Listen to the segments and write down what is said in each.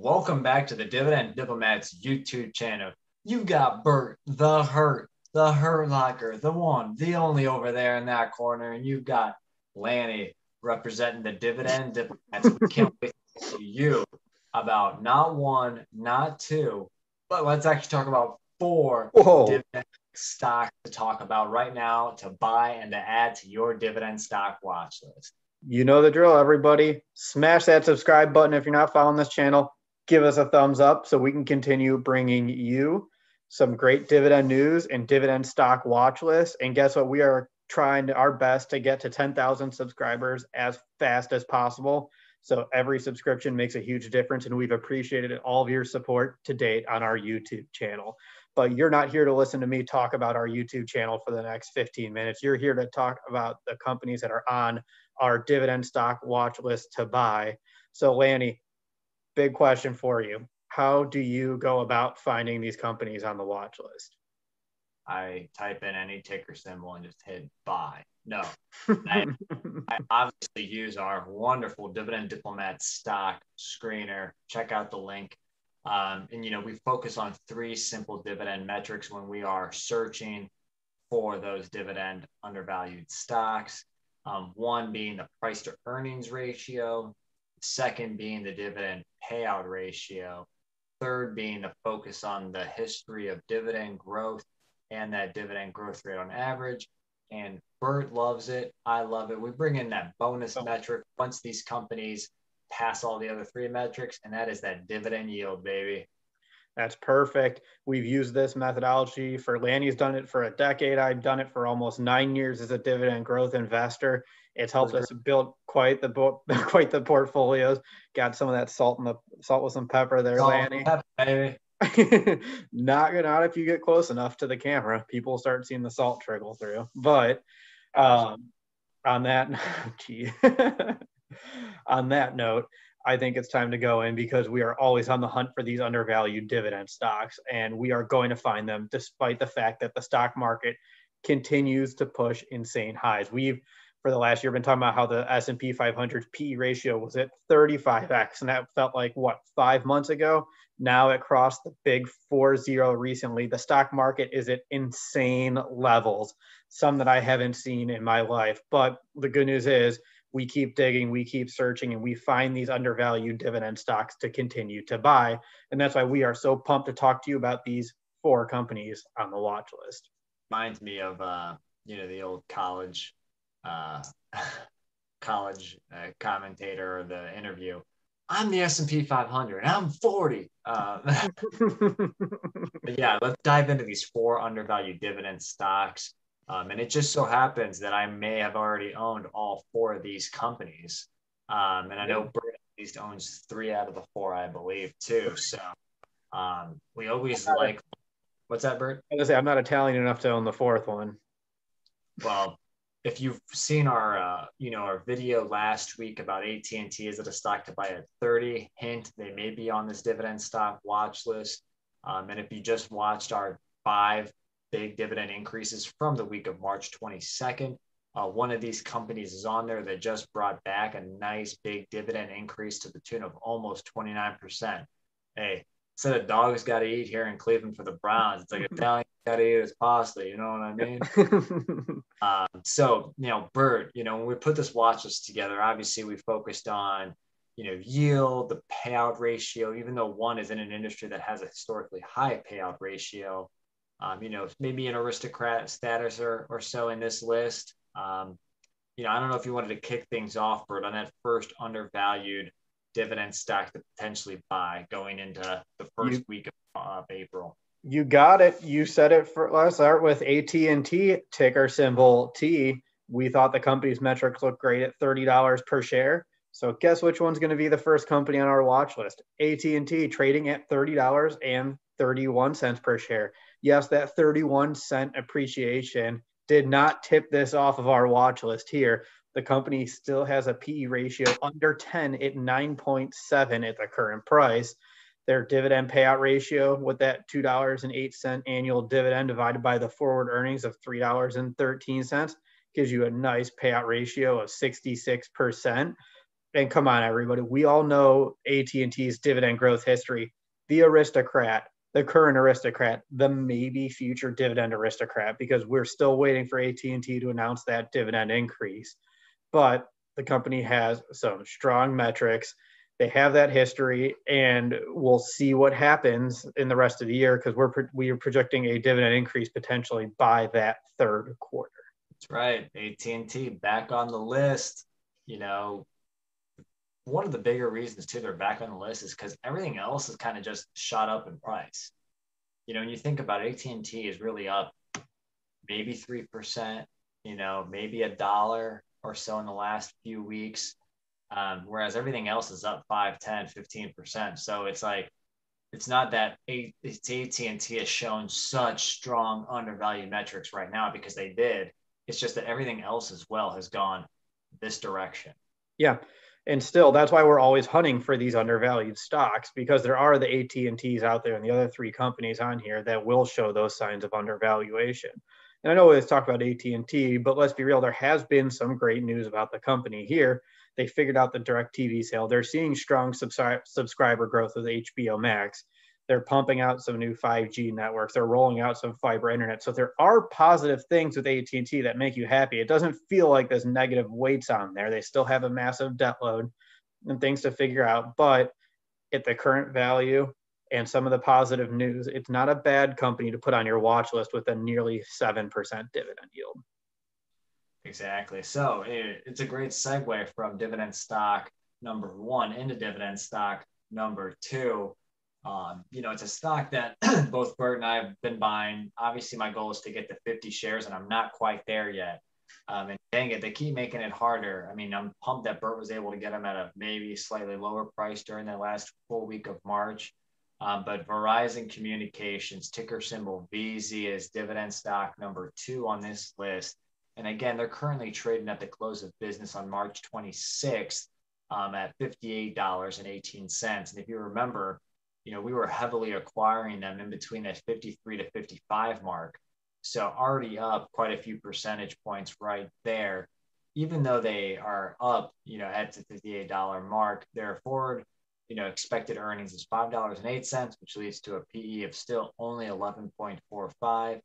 Welcome back to the Dividend Diplomats YouTube channel. You've got Bert, the Hurt Locker, the one, the only over there in that corner, and you've got Lanny representing the Dividend Diplomats. We can't wait to talk to you about not one, not two, but let's actually talk about four dividend stocks to talk about right now to buy and to add to your dividend stock watch list. You know the drill, everybody. Smash that subscribe button if you're not following this channel. Give us a thumbs up so we can continue bringing you some great dividend news and dividend stock watch lists. And guess what? We are trying our best to get to 10,000 subscribers as fast as possible. So every subscription makes a huge difference, and we've appreciated all of your support to date on our YouTube channel. But you're not here to listen to me talk about our YouTube channel for the next 15 minutes. You're here to talk about the companies that are on our dividend stock watch list to buy. So Lanny, big question for you. How do you go about finding these companies on the watch list? I type in any ticker symbol and just hit buy. No, I obviously use our wonderful Dividend Diplomats Stock Screener. Check out the link. We focus on three simple dividend metrics when we are searching for those dividend undervalued stocks. One being the price to earnings ratio, second being the dividend payout ratio, third being the focus on the history of dividend growth and that dividend growth rate on average. And Bert loves it. I love it. We bring in that bonus metric once these companies pass all the other three metrics, and that is that dividend yield, baby. That's perfect. We've used this methodology for Lanny's done it for a decade. I've done it for almost 9 years as a dividend growth investor. It's helped us build quite the portfolios. Got some of that salt with some pepper there, Lanny. Pepper, baby. Not good out if you get close enough to the camera. People start seeing the salt trickle through. But on that on that note, I think it's time to go in because we are always on the hunt for these undervalued dividend stocks, and we are going to find them despite the fact that the stock market continues to push insane highs. We've, for the last year, been talking about how the S&P 500 PE ratio was at 35x, and that felt like, 5 months ago? Now it crossed the big 40 recently. The stock market is at insane levels, some that I haven't seen in my life. But the good news is we keep digging, we keep searching, and we find these undervalued dividend stocks to continue to buy. And that's why we are so pumped to talk to you about these four companies on the watch list. Reminds me of, the old college commentator or the interview. I'm the S&P 500. I'm 40. Yeah, let's dive into these four undervalued dividend stocks. And it just so happens that I may have already owned all four of these companies. And I know Bert at least owns 3 out of the 4, I believe, too. So we always like – what's that, Bert? I was going to say, I'm not Italian enough to own the fourth one. Well, if you've seen our video last week about AT&T, is it a stock to buy at 30? Hint, they may be on this dividend stock watch list. And if you just watched our 5 big dividend increases from the week of March 22nd, one of these companies is on there that just brought back a nice big dividend increase to the tune of almost 29%. Hey, so the dogs got to eat here in Cleveland for the Browns. It's like Italian got to eat his pasta. You know what I mean? Bert, when we put this watch list together, obviously we focused on, yield, the payout ratio, even though one is in an industry that has a historically high payout ratio, maybe an aristocrat status or so in this list. I don't know if you wanted to kick things off, Bert, on that first undervalued dividend stock to potentially buy going into the first week of April. You got it. You said it. Let's start with AT&T, ticker symbol T. We thought the company's metrics looked great at $30 per share. So guess which one's going to be the first company on our watch list? AT&T, trading at $30.31 per share. Yes, that 31-cent appreciation did not tip this off of our watch list here. The company still has a PE ratio under 10 at 9.7 at the current price. Their dividend payout ratio with that $2.08 annual dividend divided by the forward earnings of $3.13 gives you a nice payout ratio of 66%. and come on, everybody, we all know AT&T's dividend growth history. The aristocrat, the current aristocrat, the maybe future dividend aristocrat, because we're still waiting for AT&T to announce that dividend increase. But the company has some strong metrics. They have that history, and we'll see what happens in the rest of the year because we are projecting a dividend increase potentially by that third quarter. That's right. AT&T back on the list. One of the bigger reasons too they're back on the list is because everything else is kind of just shot up in price. When you think about it, AT&T is really up maybe 3%, maybe $1 or so in the last few weeks, whereas everything else is up 5, 10, 15%. So it's like, it's not that AT&T has shown such strong undervalued metrics right now because they did. It's just that everything else as well has gone this direction. Yeah. And still, that's why we're always hunting for these undervalued stocks, because there are the AT&Ts out there and the other 3 companies on here that will show those signs of undervaluation. And I know we always talk about AT&T, but let's be real, there has been some great news about the company here. They figured out the direct TV sale. They're seeing strong subscriber growth with HBO Max. They're pumping out some new 5G networks. They're rolling out some fiber internet. So there are positive things with AT&T that make you happy. It doesn't feel like there's negative weights on there. They still have a massive debt load and things to figure out. But at the current value and some of the positive news, it's not a bad company to put on your watch list with a nearly 7% dividend yield. Exactly. So it's a great segue from dividend stock number 1 into dividend stock number 2. It's a stock that both Bert and I have been buying. Obviously, my goal is to get to 50 shares, and I'm not quite there yet. And dang it, they keep making it harder. I mean, I'm pumped that Bert was able to get them at a maybe slightly lower price during the last full week of March. But Verizon Communications, ticker symbol VZ, is dividend stock number 2 on this list. And again, they're currently trading at the close of business on March 26th at $58.18. And if you remember, we were heavily acquiring them in between that 53 to 55 mark. So already up quite a few percentage points right there. Even though they are up, at the $58 mark, their forward, expected earnings is $5.08, which leads to a PE of still only 11.45.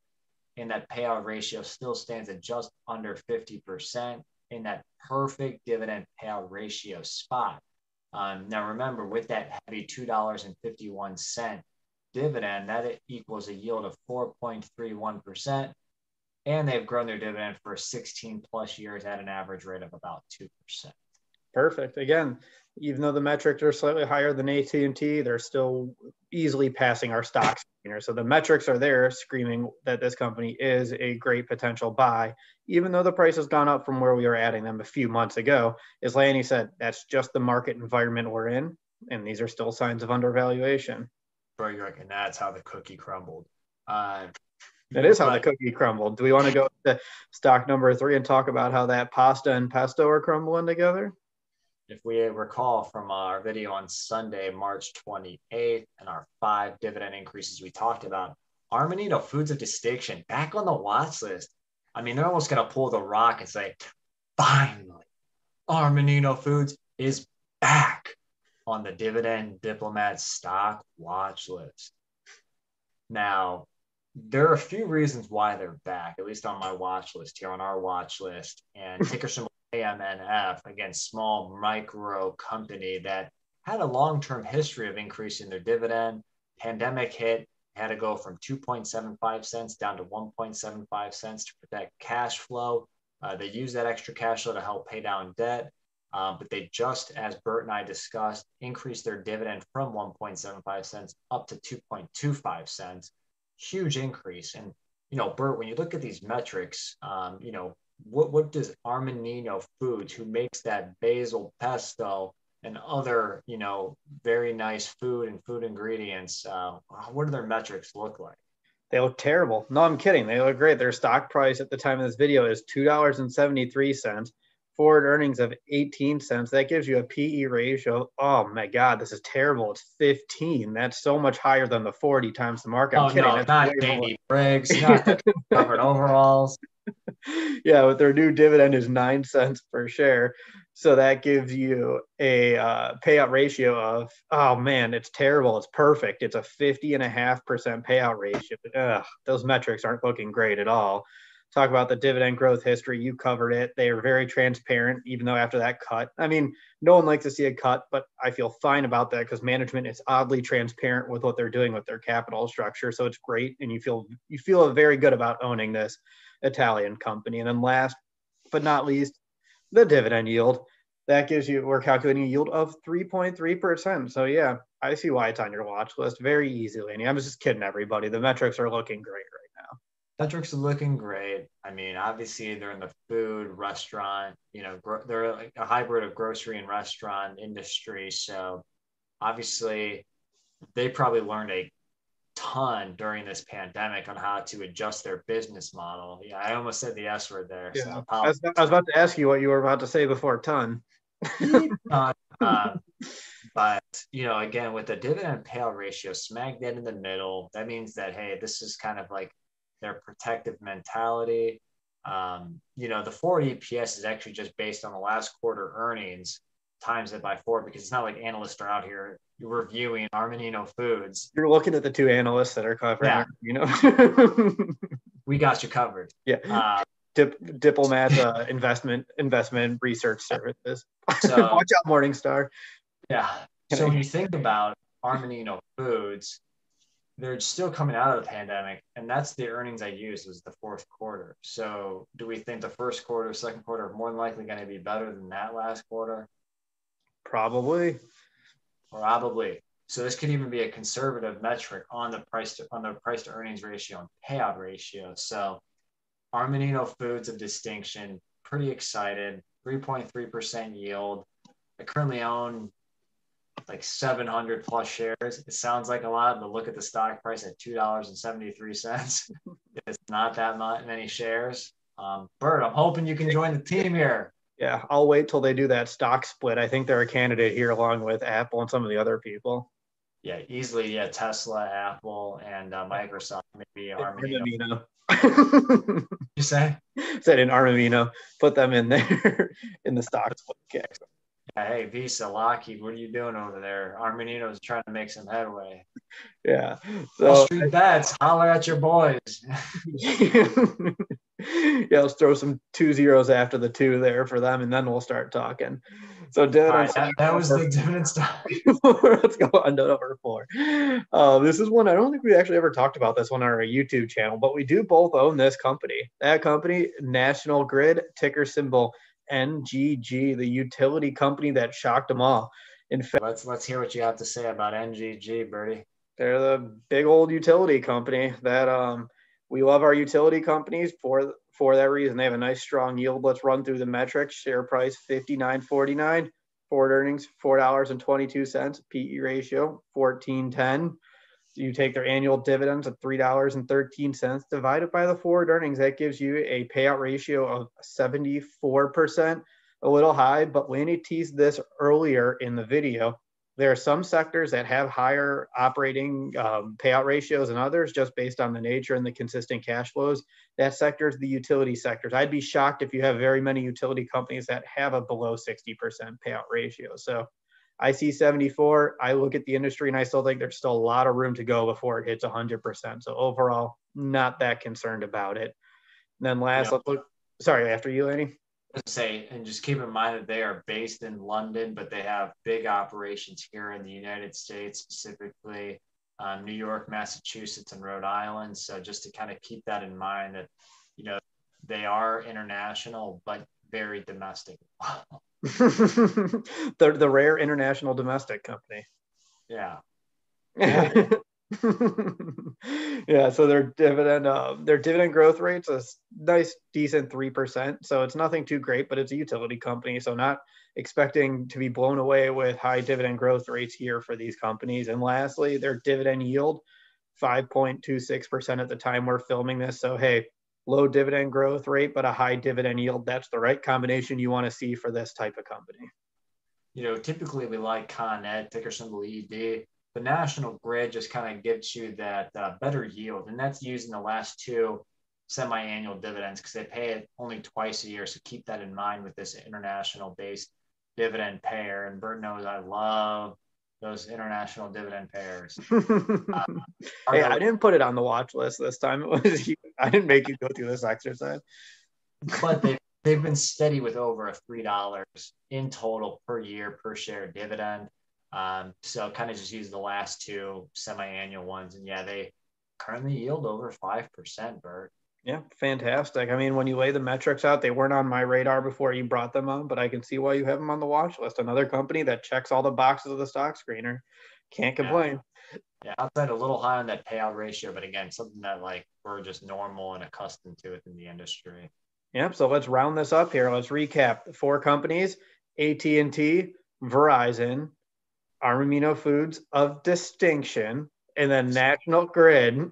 And that payout ratio still stands at just under 50% in that perfect dividend payout ratio spot. Now, remember, with that heavy $2.51 dividend, that equals a yield of 4.31%. And they've grown their dividend for 16 plus years at an average rate of about 2%. Perfect. Again, even though the metrics are slightly higher than AT&T, they're still easily passing our stock screener. So the metrics are there screaming that this company is a great potential buy, even though the price has gone up from where we were adding them a few months ago. As Lanny said, that's just the market environment we're in, and these are still signs of undervaluation. Bro, you're like, and that's how the cookie crumbled. That is how the cookie crumbled. Do we want to go to stock number 3 and talk about how that pasta and pesto are crumbling together? If we recall from our video on Sunday, March 28th, and our 5 dividend increases we talked about, Armanino Foods of Distinction back on the watch list. I mean, they're almost going to pull the rock and say, finally, Armanino Foods is back on the Dividend Diplomats Stock watch list. Now, there are a few reasons why they're back, at least on my watch list here, on our watch list. And ticker symbol AMNF, again, small micro company that had a long-term history of increasing their dividend. Pandemic hit, had to go from 2.75 cents down to 1.75 cents to protect cash flow. They used that extra cash flow to help pay down debt. But they just, as Bert and I discussed, increased their dividend from 1.75 cents up to 2.25 cents. Huge increase. And, Bert, when you look at these metrics, what does Armanino Foods, who makes that basil pesto and other, very nice food and food ingredients, what do their metrics look like? They look terrible. No, I'm kidding. They look great. Their stock price at the time of this video is $2.73. Forward earnings of 18 cents. That gives you a PE ratio. Oh my God, this is terrible. It's 15. That's so much higher than the 40 times the market. I'm kidding. No, not J.D. Briggs, not the covered overalls. Yeah, but their new dividend is 9 cents per share. So that gives you a payout ratio of, oh man, it's terrible. It's perfect. It's a 50.5% payout ratio. Ugh, those metrics aren't looking great at all. Talk about the dividend growth history. You covered it. They are very transparent, even though after that cut, I mean, no one likes to see a cut, but I feel fine about that because management is oddly transparent with what they're doing with their capital structure. So it's great. And you feel very good about owning this Italian company. And then last but not least, the dividend yield. That gives you, we're calculating a yield of 3.3%. So yeah, I see why it's on your watch list very easily. And I was just kidding everybody. The metrics are looking great right now. Metrics are looking great. I mean, obviously they're in the food, restaurant, they're like a hybrid of grocery and restaurant industry. So obviously they probably learned a ton during this pandemic on how to adjust their business model. Yeah, I almost said the S word there. Yeah. So I was about to ask you what you were about to say before ton. But again, with the dividend payout ratio smack dead in the middle, that means that hey, this is kind of like their protective mentality. The forward EPS is actually just based on the last quarter earnings times it by 4 because it's not like analysts are out here reviewing Armanino Foods. You're looking at the two analysts that are covering, We got you covered. Yeah. Diplomat investment research services. So watch out, Morningstar. Yeah. So when you think about Armanino Foods, they're still coming out of the pandemic, and that's the earnings I used was the fourth quarter. So do we think the first quarter, second quarter are more than likely going to be better than that last quarter? Probably. So this could even be a conservative metric on the price to earnings ratio and payout ratio. So Armanino Foods of distinction, pretty excited, 3.3% yield. I currently own like 700 plus shares. It sounds like a lot, but look at the stock price at $2.73. It's not that many shares. Bert, I'm hoping you can join the team here. Yeah, I'll wait till they do that stock split. I think they're a candidate here along with Apple and some of the other people. Yeah, easily. Yeah, Tesla, Apple, and Microsoft, maybe Armanino. You say? Said in Armanino. Put them in there in the stock split. Okay. Yeah, hey, Visa, Lockheed, what are you doing over there? Armanino's trying to make some headway. Yeah. So, Wall Street bets, holler at your boys. Yeah, let's throw some 2 zeros after the 2 there for them, and then we'll start talking. So dividend that was the dividend stock. Let's go on to number 4. This is one I don't think we actually ever talked about this one on our YouTube channel, but we do both own this company. That company, National Grid, ticker symbol NGG, the utility company that shocked them all. In fact, let's hear what you have to say about NGG, Bertie. They're the big old utility company that we love our utility companies for that reason. They have a nice strong yield. Let's run through the metrics. Share price $59.49. Forward earnings $4.22. PE ratio 14.10. You take their annual dividends of $3.13 divided by the forward earnings. That gives you a payout ratio of 74%. A little high, but Lanny teased this earlier in the video. There are some sectors that have higher operating payout ratios than others just based on the nature and the consistent cash flows. That sector is the utility sectors. I'd be shocked if you have very many utility companies that have a below 60% payout ratio. So I see 74. I look at the industry and I still think there's still a lot of room to go before it hits 100%. So overall, not that concerned about it. And then last, let's look. Sorry, after you, Lanny. Say, and just keep in mind that they are based in London, but they have big operations here in the United States, specifically New York, Massachusetts, and Rhode Island. So just to kind of keep that in mind that, they are international, but very domestic. The rare international domestic company. Yeah. Yeah, so their dividend growth rate's a nice, decent 3%. So it's nothing too great, but it's a utility company. So not expecting to be blown away with high dividend growth rates here for these companies. And lastly, their dividend yield, 5.26% at the time we're filming this. So hey, low dividend growth rate, but a high dividend yield. That's the right combination you want to see for this type of company. Typically we like Con Ed, ticker symbol ED. The National Grid just kind of gives you that better yield, and that's using the last 2 semi-annual dividends because they pay it only twice a year. So keep that in mind with this international-based dividend pair, and Bert knows I love those international dividend pairs. Hey, I didn't put it on the watch list this time. It was you. I didn't make you go through this exercise. But they've been steady with over a $3 in total per year per share dividend. So kind of just use the last two semi-annual ones, and yeah, they currently yield over 5%, Bert. Yeah, fantastic. I mean, when you lay the metrics out, they weren't on my radar before you brought them on, but I can see why you have them on the watch list. Another company that checks all the boxes of the stock screener. Can't complain. Yeah, outside a little high on that payout ratio, but again, something that like we're just normal and accustomed to within the industry. Yep. So let's round this up here. Let's recap the four companies: AT&T, Verizon, Armamino Foods of Distinction, and then National Grid,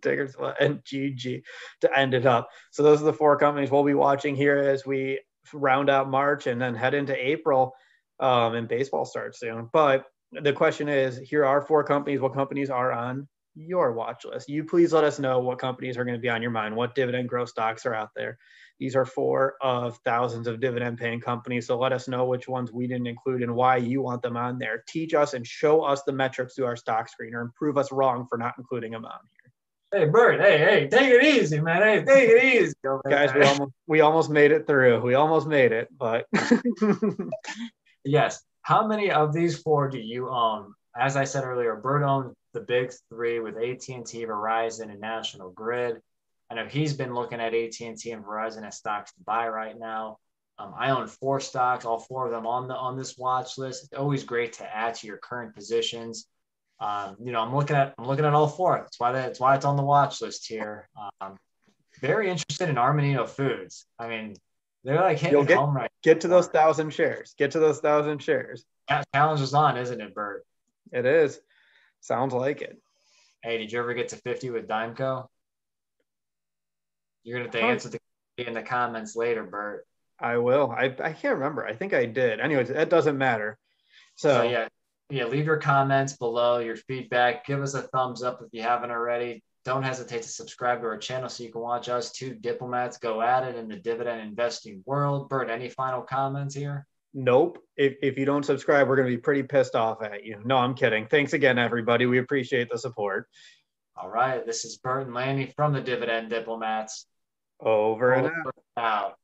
tickers and GG to end it up. So those are the four companies we'll be watching here as we round out March and then head into April, and baseball starts soon. But the question is, here are four companies. What companies are on your watch list? You please let us know what companies are going to be on your mind, what dividend growth stocks are out there. These are 4 of thousands of dividend paying companies. So let us know which ones we didn't include and why you want them on there. Teach us and show us the metrics through our stock screener and prove us wrong for not including them on here. Hey, Bert, hey, take it easy, man. Hey, take it easy. Guys, we almost made it through. We almost made it, but yes. How many of these 4 do you own? As I said earlier, Bert owns the big 3 with AT&T, Verizon, and National Grid. I know he's been looking at AT&T and Verizon as stocks to buy right now. I own 4 stocks, all 4 of them on this watch list. It's always great to add to your current positions. I'm looking at all 4. That's why it's on the watch list here. Very interested in Armamino Foods. I mean, they're like hitting home right. Get to those 1,000 shares. Get to those 1,000 shares. Challenge is on, isn't it, Bert? It is. Sounds like it. Hey, did you ever get to 50 with Dimeco? You're going to answer in the comments later, Bert. I will. I can't remember. I think I did. Anyways, that doesn't matter. So yeah, leave your comments below, your feedback. Give us a thumbs up if you haven't already. Don't hesitate to subscribe to our channel so you can watch us 2 diplomats go at it in the dividend investing world. Bert, any final comments here? Nope. If you don't subscribe, we're going to be pretty pissed off at you. No, I'm kidding. Thanks again, everybody. We appreciate the support. All right. This is Bert and Lanny from the Dividend Diplomats. Over and out.